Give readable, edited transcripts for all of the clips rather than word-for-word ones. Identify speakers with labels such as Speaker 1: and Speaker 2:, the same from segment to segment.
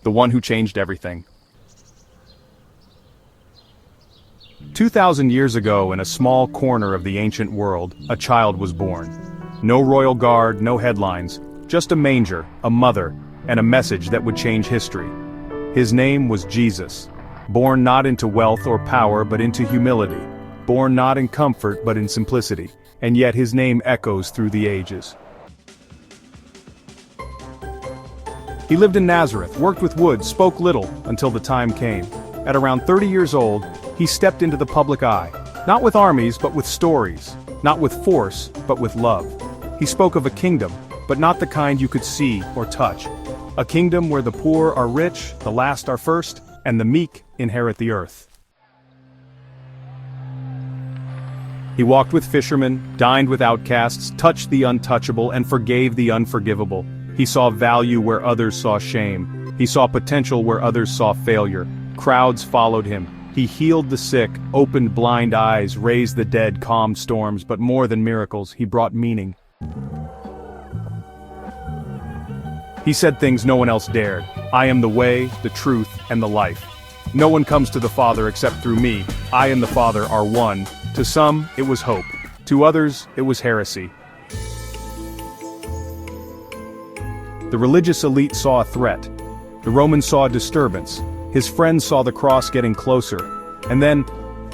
Speaker 1: the one who changed everything. 2,000 years ago, in a small corner of the ancient world, a child was born. No royal guard, no headlines, just a manger, a mother, and a message that would change history. His name was Jesus, born not into wealth or power but into humility, born not in comfort but in simplicity, and yet his name echoes through the ages. He lived in Nazareth, worked with wood, spoke little, until the time came. At around 30 years old, he stepped into the public eye, not with armies but with stories, not with force but with love. He spoke of a kingdom, but not the kind you could see or touch. A kingdom where the poor are rich, the last are first, and the meek inherit the earth. He walked with fishermen, dined with outcasts, touched the untouchable, and forgave the unforgivable. He saw value where others saw shame. He saw potential where others saw failure. Crowds followed him. He healed the sick, opened blind eyes, raised the dead, calmed storms, but more than miracles, he brought meaning. He said things no one else dared. I am the way, the truth, and the life. No one comes to the Father except through me. I and the Father are one. To some, it was hope. To others, it was heresy. The religious elite saw a threat. The Romans saw a disturbance. His friends saw the cross getting closer. And then,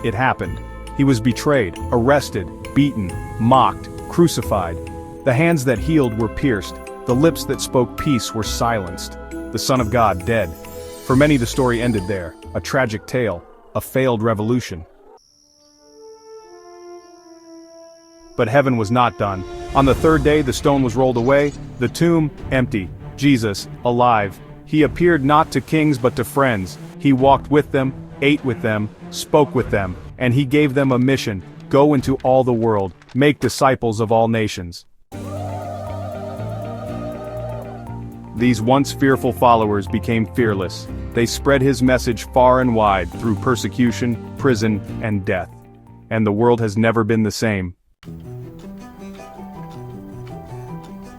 Speaker 1: it happened. He was betrayed, arrested, beaten, mocked, crucified. The hands that healed were pierced. The lips that spoke peace were silenced. The Son of God dead. For many the story ended there, a tragic tale, a failed revolution. But heaven was not done. On the third day the stone was rolled away, the tomb empty, Jesus alive. He appeared not to kings but to friends. He walked with them, ate with them, spoke with them, and he gave them a mission: go into all the world, make disciples of all nations. These once fearful followers became fearless. They spread his message far and wide through persecution, prison, and death. And the world has never been the same.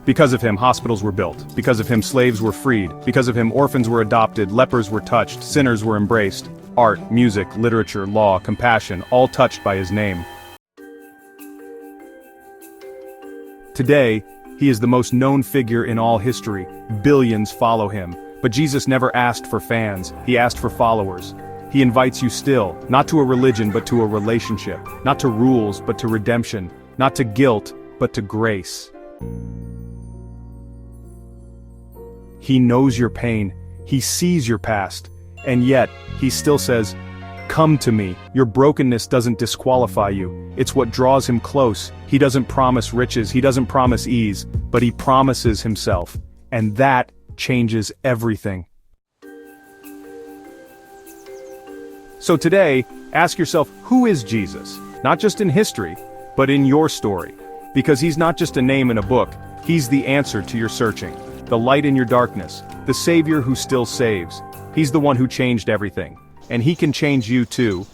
Speaker 1: Because of him, hospitals were built. Because of him, slaves were freed. Because of him, orphans were adopted, lepers were touched, sinners were embraced. Art, music, literature, law, compassion, all touched by his name. Today, he is the most known figure in all history. Billions follow him. But Jesus never asked for fans, he asked for followers. He invites you still, not to a religion but to a relationship, not to rules but to redemption, not to guilt but to grace. He knows your pain, he sees your past, and yet, he still says, come to me. Your brokenness doesn't disqualify you, it's what draws him close. He doesn't promise riches, he doesn't promise ease, but he promises himself, and that changes everything. So today, ask yourself, who is Jesus? Not just in history, but in your story. Because he's not just a name in a book, he's the answer to your searching, the light in your darkness, the Savior who still saves. He's the one who changed everything. And he can change you too.